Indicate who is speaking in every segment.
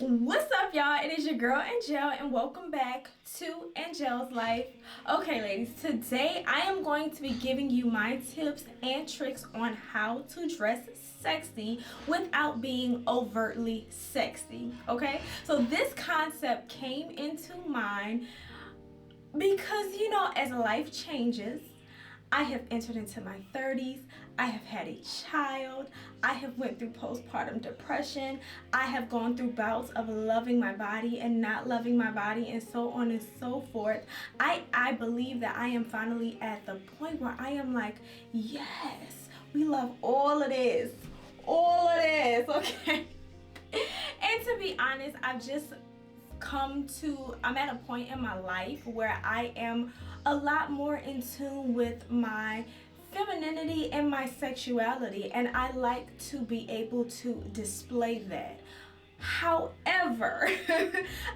Speaker 1: What's up, y'all? It is your girl Angelle, and welcome back to Angelle's Life. Okay, ladies, today I am going to be giving you my tips and tricks on how to dress sexy without being overtly sexy. Okay, so this concept came into mind because as life changes, I have entered into my 30s. I have had a child. I have went through postpartum depression. I have gone through bouts of loving my body and not loving my body, and so on and so forth. I believe that I am finally at the point where I am like, yes, we love all of this. All of this, okay? And to be honest, I'm at a point in my life where I am a lot more in tune with my femininity and my sexuality, and I like to be able to display that. However,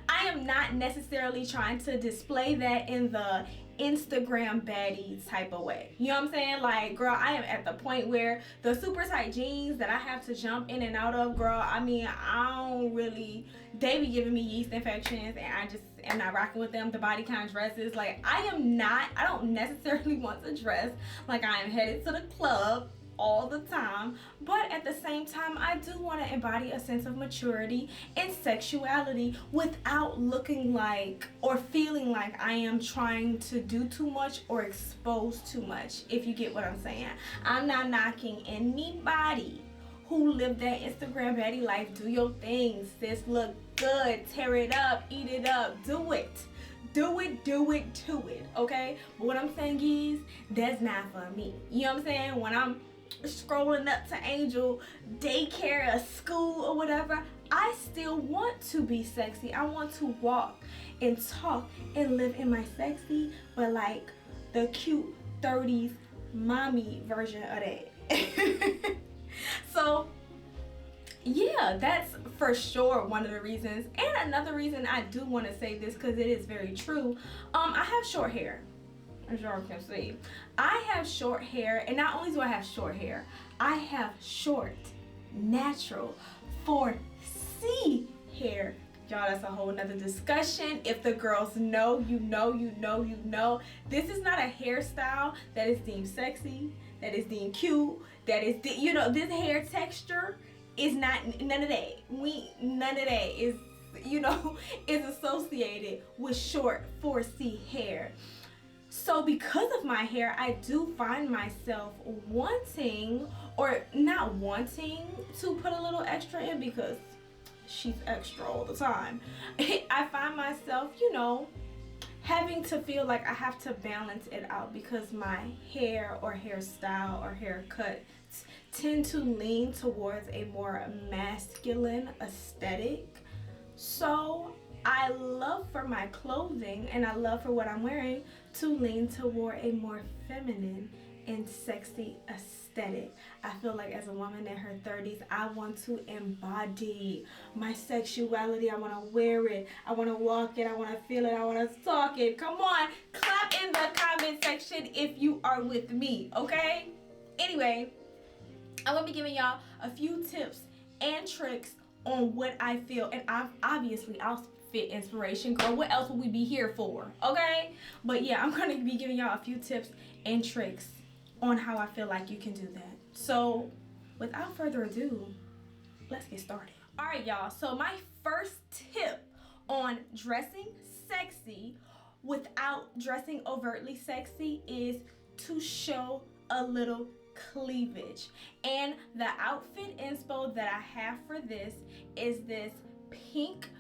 Speaker 1: I am not necessarily trying to display that in the Instagram baddie type of way. You know what I'm saying? Like, girl, I am at the point where the super tight jeans that I have to jump in and out of, girl, I don't really, they be giving me yeast infections, and I just am not rocking with them. The bodycon dresses, like, I don't necessarily want to dress like I am headed to the club all the time, but at the same time I do want to embody a sense of maturity and sexuality without looking like or feeling like I am trying to do too much or expose too much, if you get what I'm saying. I'm not knocking anybody who live that Instagram baddie life. Do your thing, sis. Look good, tear it up, eat it up, do it, okay? But what I'm saying is, that's not for me. You know what I'm saying? When I'm scrolling up to Angel daycare or school or whatever, I still want to be sexy. I want to walk and talk and live in my sexy, but like the cute 30s mommy version of that. So yeah, that's for sure one of the reasons. And another reason I do want to say this, because it is very true, I have short hair. As y'all can see, I have short hair, and not only do I have short hair, I have short, natural, 4C hair. Y'all, that's a whole nother discussion. If the girls know, you know. This is not a hairstyle that is deemed sexy, that is deemed cute, that is, this hair texture is not, none of that. None of that is, is associated with short 4C hair. So because of my hair, I do find myself wanting, or not wanting, to put a little extra in, because she's extra all the time. I find myself, having to feel like I have to balance it out, because my hair or hairstyle or haircut tend to lean towards a more masculine aesthetic. So I love for my clothing, and I love for what I'm wearing, to lean toward a more feminine and sexy aesthetic. I feel like as a woman in her 30s, I want to embody my sexuality. I want to wear it. I want to walk it. I want to feel it. I want to talk it. Come on, clap in the comment section if you are with me, okay? Anyway, I'm going to be giving y'all a few tips and tricks on what I feel, and I'll fit inspiration, girl. What else would we be here for, okay? But yeah, I'm gonna be giving y'all a few tips and tricks on how I feel like you can do that. So without further ado, let's get started. All right, y'all, so my first tip on dressing sexy without dressing overtly sexy is to show a little cleavage. And the outfit inspo that I have for this is this pink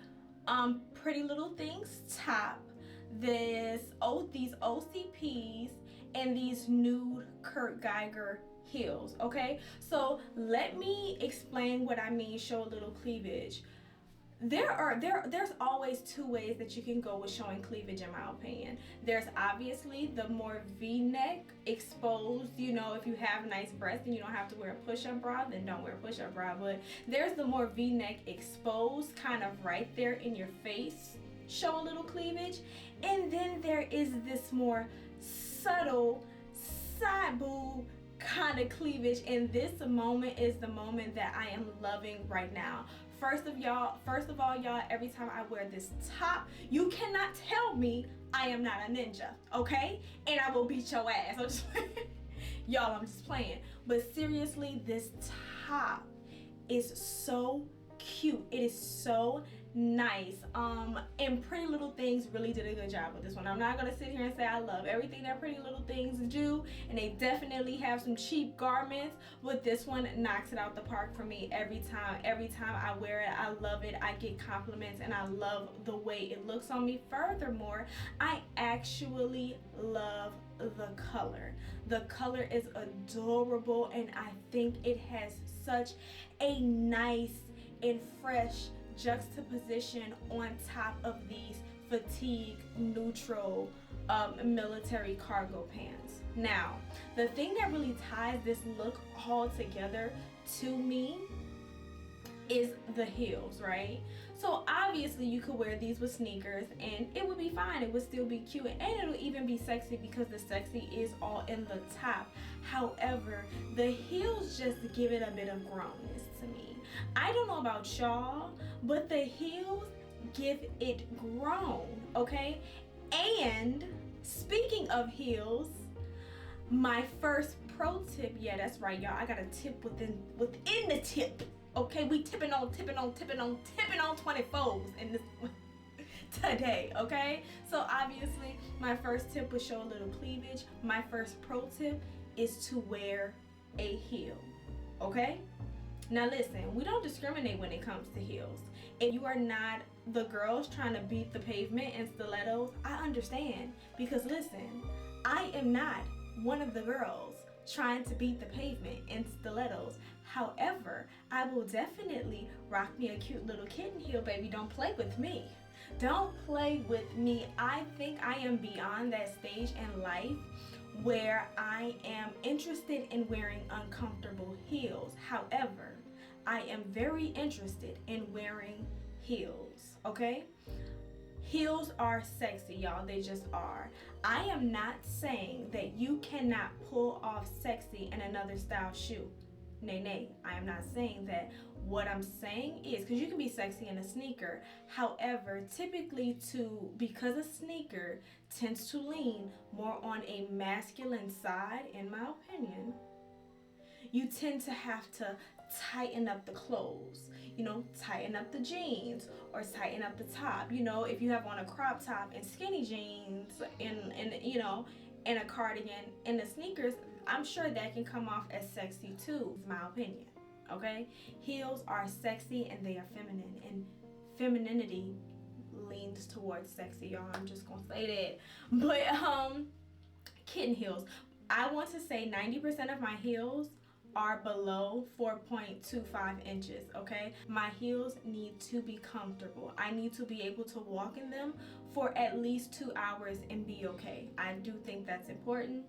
Speaker 1: Pretty Little Things top, these OCPs, and these nude Kurt Geiger heels, okay? So let me explain what I mean show a little cleavage. There's always two ways that you can go with showing cleavage, in my opinion. There's obviously the more V-neck exposed, if you have nice breasts and you don't have to wear a push-up bra, then don't wear a push-up bra. But there's the more V-neck exposed, kind of right there in your face, show a little cleavage. And then there is this more subtle side boob kind of cleavage, and this moment is the moment that I am loving right now. First of all, y'all, every time I wear this top, you cannot tell me I am not a ninja, okay? And I will beat your ass. I'm just y'all, I'm just playing. But seriously, this top is so cute. It is so nice. And Pretty Little Things really did a good job with this one. I'm not gonna sit here and say I love everything that Pretty Little Things do, and they definitely have some cheap garments, but this one knocks it out the park for me every time. Every time I wear it, I love it. I get compliments and I love the way it looks on me. Furthermore, I actually love the color. The color is adorable, and I think it has such a nice and fresh juxtaposition on top of these fatigue neutral military cargo pants. Now, the thing that really ties this look all together to me is the heels, right? So obviously you could wear these with sneakers and it would be fine. It would still be cute, and it'll even be sexy because the sexy is all in the top. However, the heels just give it a bit of grownness to me. I don't know about y'all, but the heels give it grown, okay? And speaking of heels, my first pro tip, yeah, that's right, y'all. I got a tip within the tip. Okay, we tipping on 24s in this today, okay? So obviously, my first tip would show a little cleavage. My first pro tip is to wear a heel, okay? Now listen, we don't discriminate when it comes to heels. If you are not the girls trying to beat the pavement in stilettos, I understand. Because listen, I am not one of the girls trying to beat the pavement in stilettos. However, I will definitely rock me a cute little kitten heel, baby. Don't play with me. Don't play with me. I think I am beyond that stage in life where I am interested in wearing uncomfortable heels. However, I am very interested in wearing heels, okay? Heels are sexy, y'all. They just are. I am not saying that you cannot pull off sexy in another style shoe. Nay, I am not saying that. What I'm saying is, because you can be sexy in a sneaker. However, typically because a sneaker tends to lean more on a masculine side, in my opinion, you tend to have to tighten up the clothes, tighten up the jeans or tighten up the top. If you have on a crop top and skinny jeans and a cardigan and the sneakers, I'm sure that can come off as sexy too, is my opinion. Okay? Heels are sexy and they are feminine, and femininity leans towards sexy, y'all. I'm just gonna say that. But kitten heels, I want to say 90% of my heels are below 4.25 inches, okay? My heels need to be comfortable. I need to be able to walk in them for at least 2 hours and be okay. I do think that's important.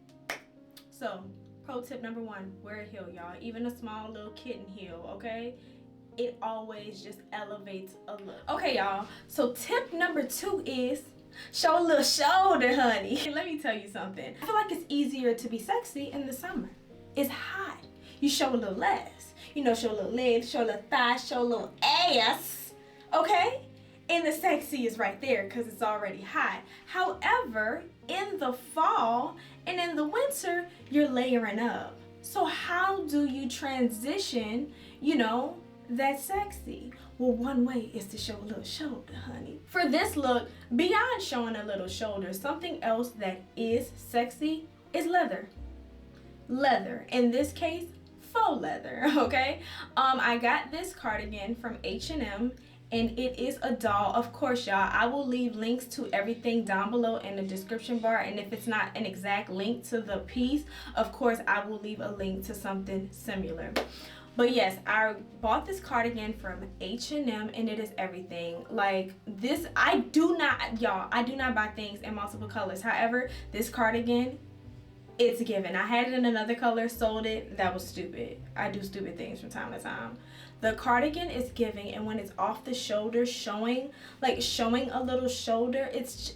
Speaker 1: So, pro tip number 1, wear a heel, y'all. Even a small little kitten heel, okay? It always just elevates a look. Okay, y'all. So tip number 2 is show a little shoulder, honey. Let me tell you something. I feel like it's easier to be sexy in the summer. It's hot. You show a little less. Show a little legs, show a little thighs, show a little ass, okay? And the sexy is right there because it's already hot. However, in the fall and in the winter, you're layering up. So how do you transition, that sexy? Well, one way is to show a little shoulder, honey. For this look, beyond showing a little shoulder, something else that is sexy is leather. Leather. In this case, faux leather, okay? I got this cardigan from H&M, and it is a doll. Of course, y'all, I will leave links to everything down below in the description bar, and if it's not an exact link to the piece, of course, I will leave a link to something similar. But yes, I bought this cardigan from H&M, and it is everything. Like this, I do not buy things in multiple colors. However, this cardigan, it's a given. I had it in another color, sold it. That was stupid. I do stupid things from time to time. The cardigan is giving, and when it's off the shoulder, showing a little shoulder, it's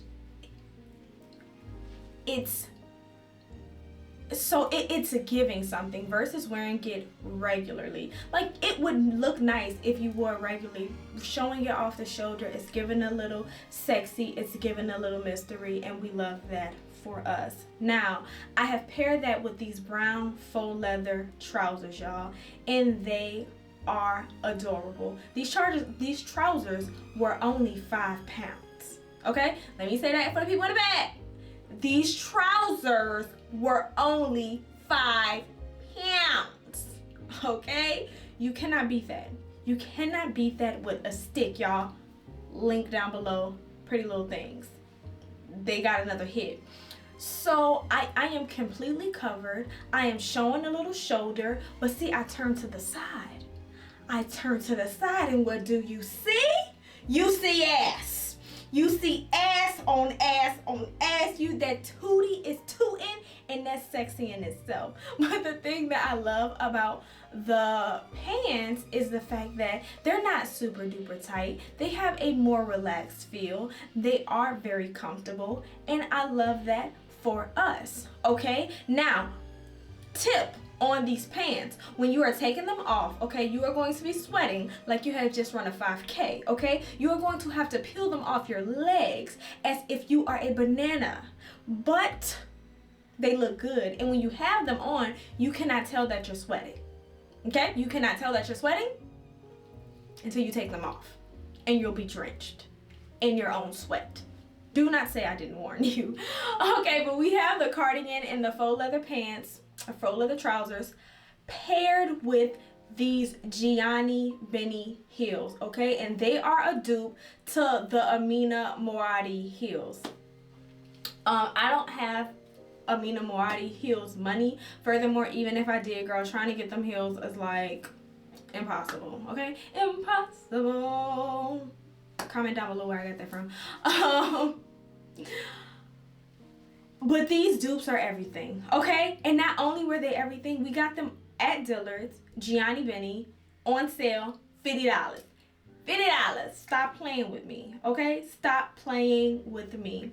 Speaker 1: So it's a giving something versus wearing it regularly. Like, it would look nice if you wore it regularly. Showing it off the shoulder, it's giving a little sexy, it's giving a little mystery, and we love that for us. Now, I have paired that with these brown faux leather trousers, y'all, and they are adorable. These trousers were only 5 pounds. Okay? Let me say that for the people in the back. These trousers were only 5 pounds. Okay? You cannot beat that. You cannot beat that with a stick, y'all. Link down below. Pretty Little Things. They got another hit. So I am completely covered. I am showing a little shoulder. But see, I turn to the side. I turn to the side, and what do you see? You see ass. You see ass on ass on ass. That tootie is tooting, and that's sexy in itself. But the thing that I love about the pants is the fact that they're not super duper tight. They have a more relaxed feel. They are very comfortable, and I love that for us. Okay, now tip on these pants: when you are taking them off, okay, you are going to be sweating like you had just run a 5K. Okay, you are going to have to peel them off your legs as if you are a banana, but they look good. And when you have them on, you cannot tell that you're sweating. Okay, you cannot tell that you're sweating until you take them off, and you'll be drenched in your own sweat. Do not say I didn't warn you. Okay, but we have the cardigan and the faux leather pants, faux leather trousers, paired with these Gianni Bini heels, okay? And they are a dupe to the Amina Mouradi heels. I don't have Amina Mouradi heels money. Furthermore, even if I did, girl, trying to get them heels is like impossible, okay? Impossible. Comment down below where I got that from. But these dupes are everything, okay? And not only were they everything, we got them at Dillard's, Gianni Bini, on sale, $50. $50. Stop playing with me, okay? Stop playing with me.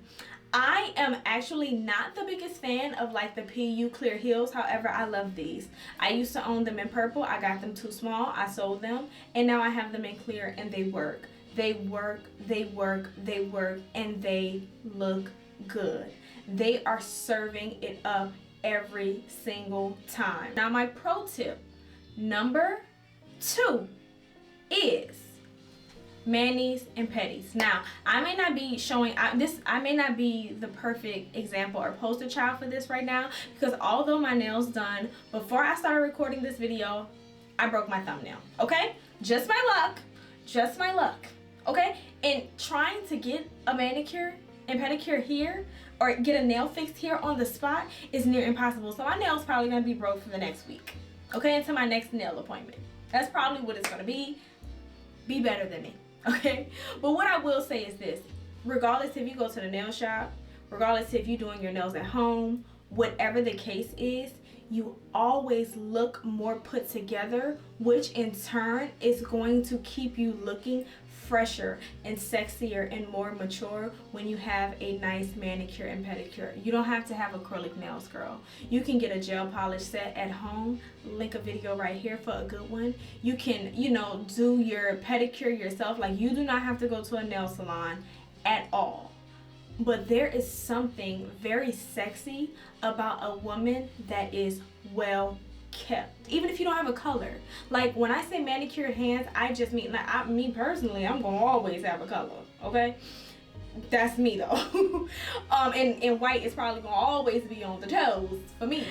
Speaker 1: I am actually not the biggest fan of like the PU clear heels. However, I love these. I used to own them in purple. I got them too small. I sold them. And now I have them in clear, and they work. They work, they work, they work, and they look good. They are serving it up every single time. Now, my pro tip number 2 is manis and petties. Now, I may not be showing I may not be the perfect example or poster child for this right now, because although my nails done before I started recording this video, I broke my thumbnail. Okay, just my luck, just my luck. Okay, and trying to get a manicure and pedicure here or get a nail fixed here on the spot is near impossible. So my nail's probably gonna be broke for the next week. Okay, until my next nail appointment. That's probably what it's gonna be. Be better than me. Okay, but what I will say is this: regardless if you go to the nail shop, regardless if you're doing your nails at home, whatever the case is, you always look more put together, which in turn is going to keep you looking fresher and sexier and more mature when you have a nice manicure and pedicure. You don't have to have acrylic nails, girl. You can get a gel polish set at home. Link a video right here for a good one. You can, do your pedicure yourself. Like, you do not have to go to a nail salon at all. But there is something very sexy about a woman that is well kept, even if you don't have a color. Like, when I say manicured hands, I just mean, like, me personally, I'm gonna always have a color. Okay, that's me though. And white is probably gonna always be on the toes for me.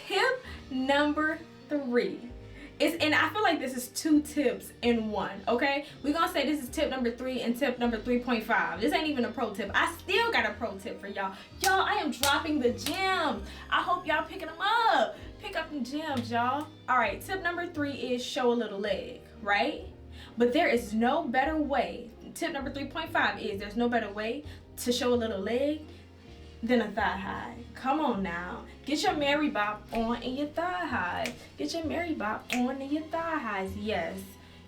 Speaker 1: Tip number 3 is, and I feel like this is 2 tips in one. Okay, we're gonna say this is tip number 3 and tip number 3.5. This ain't even a pro tip. I still got a pro tip for y'all. I am dropping the gems. I hope y'all picking them up. Pick up them gems, y'all. All right, tip number 3 is show a little leg, right? But there is no better way. Tip number 3.5 is there's no better way to show a little leg than a thigh high. Come on now. Get your Mary Bop on in your thigh highs. Get your Mary Bop on in your thigh highs. Yes.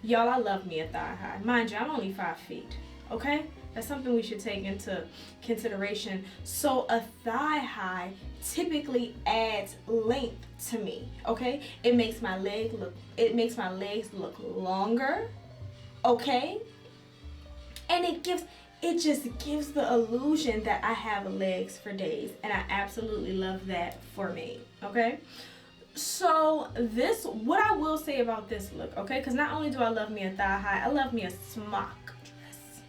Speaker 1: Y'all, I love me a thigh high. Mind you, I'm only 5 feet. okay? That's something we should take into consideration. So a thigh high typically adds length to me, okay? It makes my legs look longer, okay? And it just gives the illusion that I have legs for days, and I absolutely love that for me, okay? So what I will say about this look, okay, because not only do I love me a thigh high, I love me a smock dress,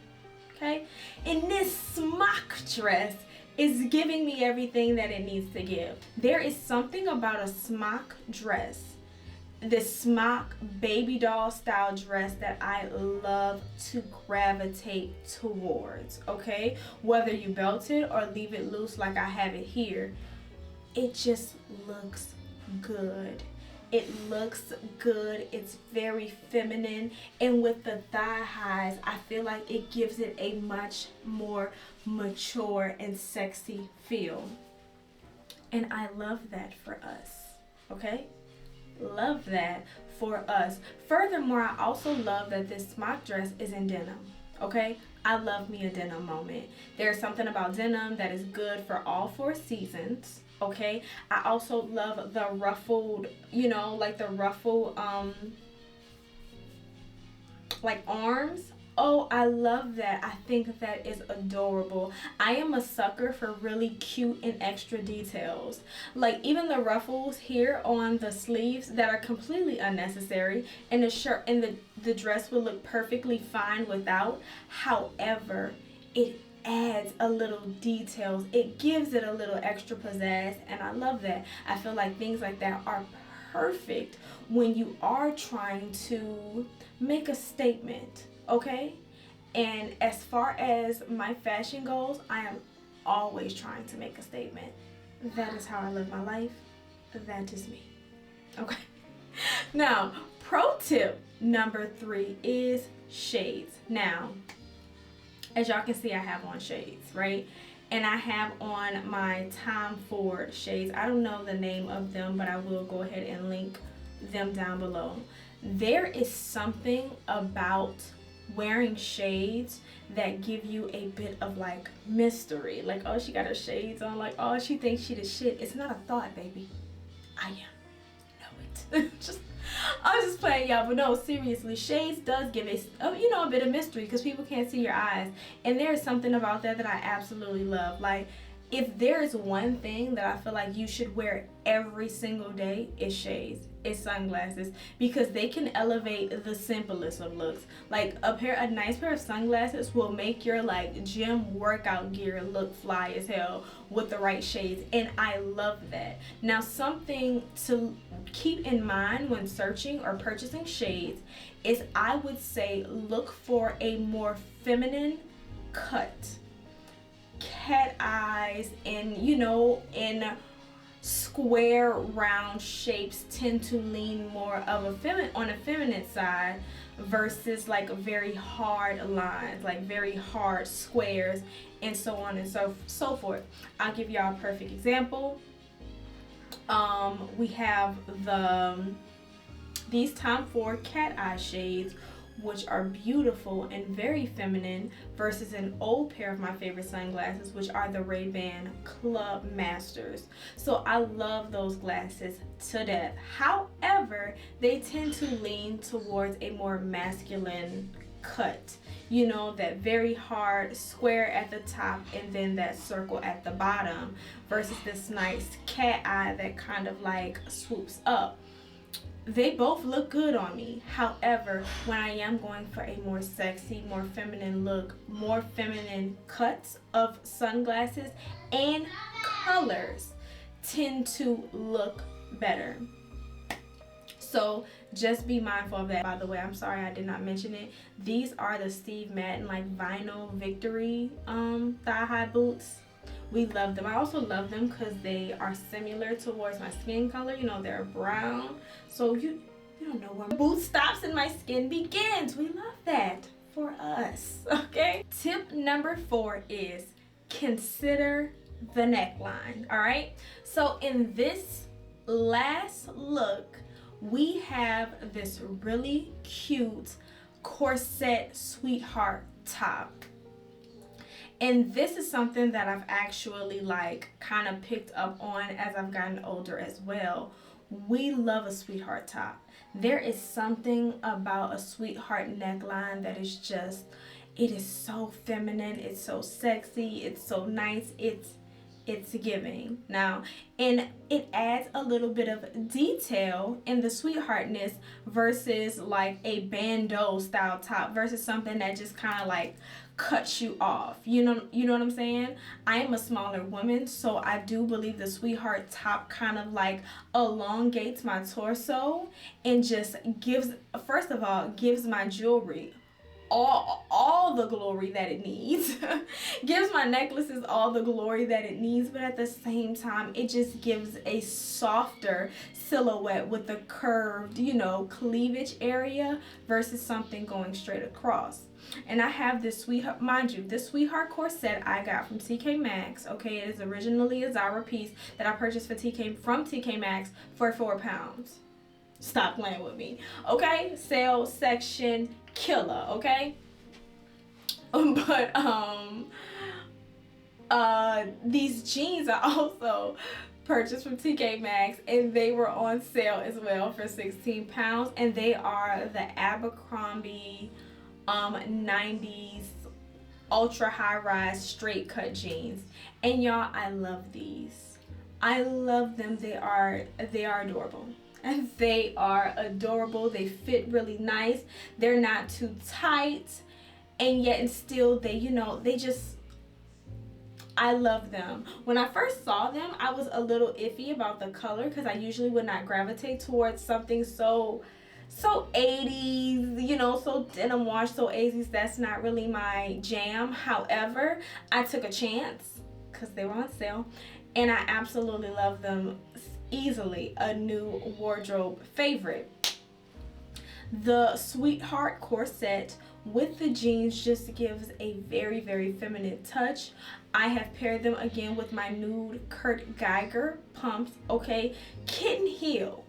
Speaker 1: okay? And this smock dress is giving me everything that it needs to give. There is something about a smock dress, this smock baby doll style dress, that I love to gravitate towards, okay? Whether you belt it or leave it loose like I have it here, it just looks good. It looks good. It's very feminine, and with the thigh highs, I feel like it gives it a much more mature and sexy feel. And I love that for us, okay? Love that for us. Furthermore, I also love that this smock dress is in denim, okay? I love me a denim moment. There's something about denim that is good for all 4 seasons, okay? I also love the ruffled, like the ruffled like arms. Oh, I love that. I think that is adorable. I am a sucker for really cute and extra details. Like even the ruffles here on the sleeves that are completely unnecessary, and the shirt and the dress would look perfectly fine without. However, it adds a little details. It gives it a little extra pizzazz, and I love that. I feel like things like that are perfect when you are trying to make a statement. Okay? And as far as my fashion goes, I am always trying to make a statement. That is how I live my life. That is me. Okay? Now, pro tip number 3 is shades. Now, as y'all can see, I have on shades, right? And I have on my Tom Ford shades. I don't know the name of them, but I will go ahead and link them down below. There is something about wearing shades that give you a bit of like mystery. Like, oh, she got her shades on. Like, oh, she thinks she the shit. It's not a thought, baby. I am. Know it. I'm just playing, y'all, but no, seriously, shades does give a bit of mystery because people can't see your eyes, and there's something about that I absolutely love. Like, if there is one thing that I feel like you should wear every single day, it's shades, it's sunglasses, because they can elevate the simplest of looks. Like a nice pair of sunglasses will make your like gym workout gear look fly as hell with the right shades, and I love that. Now, something to keep in mind when searching or purchasing shades is, I would say, look for a more feminine cut. Cat eyes and in square round shapes tend to lean more of on a feminine side versus like very hard lines, like very hard squares, and so on and so forth. I'll give y'all a perfect example. We have these Tom Ford cat eye shades, which are beautiful and very feminine, versus an old pair of my favorite sunglasses, which are the Ray-Ban Club Masters. So I love those glasses to death. However, they tend to lean towards a more masculine cut. That very hard square at the top and then that circle at the bottom, versus this nice cat eye that kind of like swoops up. They both look good on me. However, when I am going for a more sexy, more feminine look, more feminine cuts of sunglasses and colors tend to look better. So just be mindful of that. By the way, I'm sorry I did not mention it. These are the Steve Madden like vinyl Victory thigh high boots. We love them. I also love them because they are similar towards my skin color. They're brown. So you don't know where my boot stops and my skin begins. We love that for us, okay? Tip number 4 is consider the neckline, all right? So in this last look, we have this really cute corset sweetheart top. And this is something that I've actually like kind of picked up on as I've gotten older as well. We love a sweetheart top. There is something about a sweetheart neckline that is just, it is so feminine, it's so sexy, it's so nice, it's giving. Now, and it adds a little bit of detail in the sweetheartness versus like a bandeau style top versus something that just kind of like cuts you off. You know what I'm saying? I am a smaller woman, so I do believe the sweetheart top kind of like elongates my torso and just gives, first of all, gives my jewelry all the glory that it needs. Gives my necklaces all the glory that it needs, but at the same time it just gives a softer silhouette with the curved, cleavage area versus something going straight across. And I have this sweetheart, mind you, this sweetheart corset I got from TK Maxx. Okay, it is originally a Zara piece that I purchased from TK Maxx for £4. Stop playing with me. Okay, sale section killer. Okay, but these jeans I also purchased from TK Maxx, and they were on sale as well for £16, and they are the Abercrombie 90s ultra high rise straight cut jeans. And y'all, I love these. I love them. They are adorable. And they are adorable. They fit really nice. They're not too tight, and yet and still they just, I love them. When I first saw them, I was a little iffy about the color because I usually would not gravitate towards something so 80s, so denim wash, so 80s. That's not really my jam. However, I took a chance because they were on sale, and I absolutely love them. Easily a new wardrobe favorite. The sweetheart corset with the jeans just gives a very, very feminine touch. I have paired them again with my nude Kurt Geiger pumps. Okay, kitten heel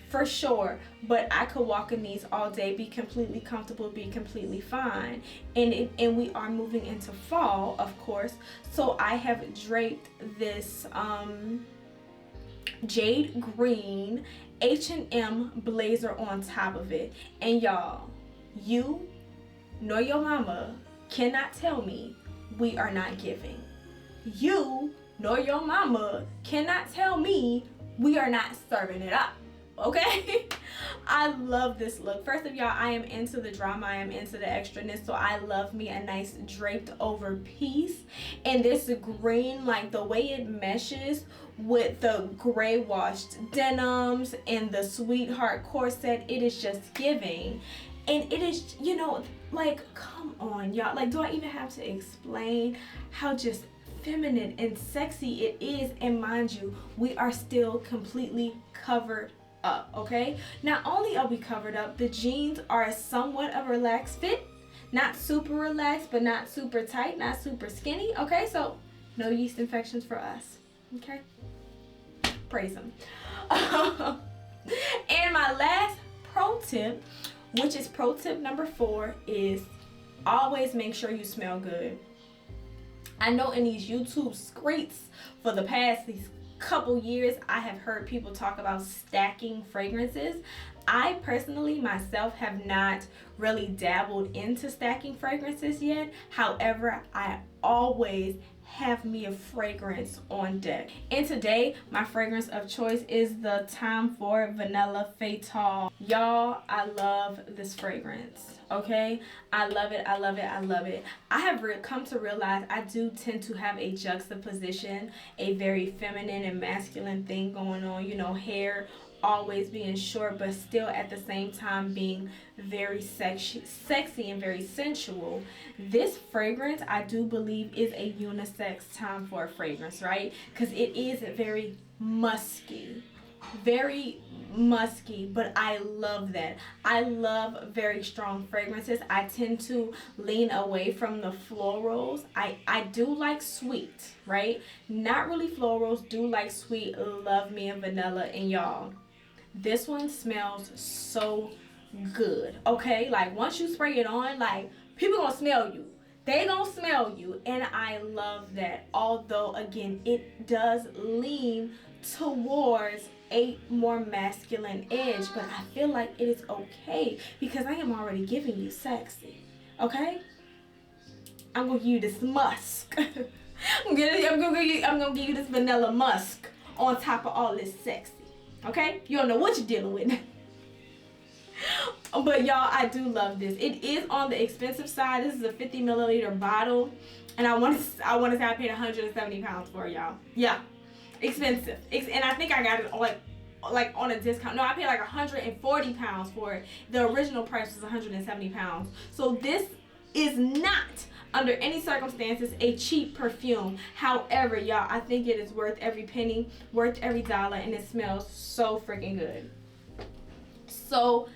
Speaker 1: for sure, but I could walk in these all day, be completely comfortable, be completely fine. And we are moving into fall, of course, so I have draped this jade green H&M blazer on top of it. And y'all, you nor your mama cannot tell me we are not giving. You nor your mama cannot tell me we are not serving it up. Okay? I love this look. First of y'all, I am into the drama. I am into the extraness. So I love me a nice draped over piece. And this green, like the way it meshes with the gray washed denims and the sweetheart corset, it is just giving. And it is, like, come on, y'all. Like, do I even have to explain how just feminine and sexy it is? And mind you, we are still completely covered up. Okay, not only are we covered up, the jeans are somewhat of a relaxed fit, not super relaxed but not super tight, not super skinny. Okay, so no yeast infections for us. Okay, praise them. And my last pro tip, which is pro tip number 4, is always make sure you smell good. I know in these YouTube streets for the past these couple years, I have heard people talk about stacking fragrances. I personally myself have not really dabbled into stacking fragrances yet. However, I always have me a fragrance on deck. And today, my fragrance of choice is the Time for Vanilla Fatal. Y'all, I love this fragrance. Okay, I love it. I love it. I love it. I have come to realize I do tend to have a juxtaposition, a very feminine and masculine thing going on. Hair always being short, but still at the same time being very sexy and very sensual. This fragrance, I do believe, is a unisex Time for a fragrance, right? Because it is very musky. Very musky, but I love that. I love very strong fragrances. I tend to lean away from the florals. I do like sweet, right? Not really florals, do like sweet. Love me and vanilla. And y'all, this one smells so good. Okay, like once you spray it on, like people gonna smell you. They gonna smell you, and I love that. Although, again, it does lean towards a more masculine edge, but I feel like it is okay because I am already giving you sexy. Okay? I'm gonna give you this musk. I'm gonna give you this vanilla musk on top of all this sexy. Okay? You don't know what you're dealing with. But y'all, I do love this. It is on the expensive side. This is a 50 milliliter bottle, and I want to say I paid 170 pounds for it, y'all. Yeah, expensive. And I think I got it like on a discount. No, I paid like 140 pounds for it. The original price was 170 pounds. So this is not, under any circumstances, a cheap perfume. However, y'all, I think it is worth every penny, worth every dollar, and it smells so freaking good. So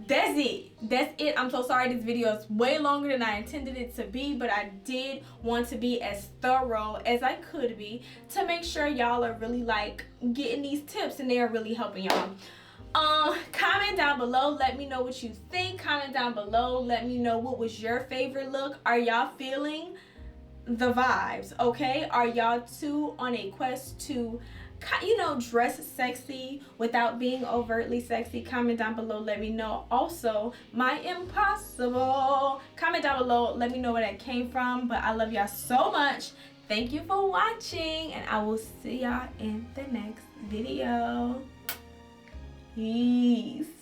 Speaker 1: that's it. I'm so sorry this video is way longer than I intended it to be, but I did want to be as thorough as I could be to make sure y'all are really like getting these tips and they're really helping y'all. Comment down below, let me know what you think. Comment down below, let me know what was your favorite look. Are y'all feeling the vibes? Okay, are y'all too on a quest to, you know, dress sexy without being overtly sexy? Comment down below, let me know. Also, my impossible, comment down below, let me know where that came from. But I love y'all so much. Thank you for watching, and I will see y'all in the next video. Peace.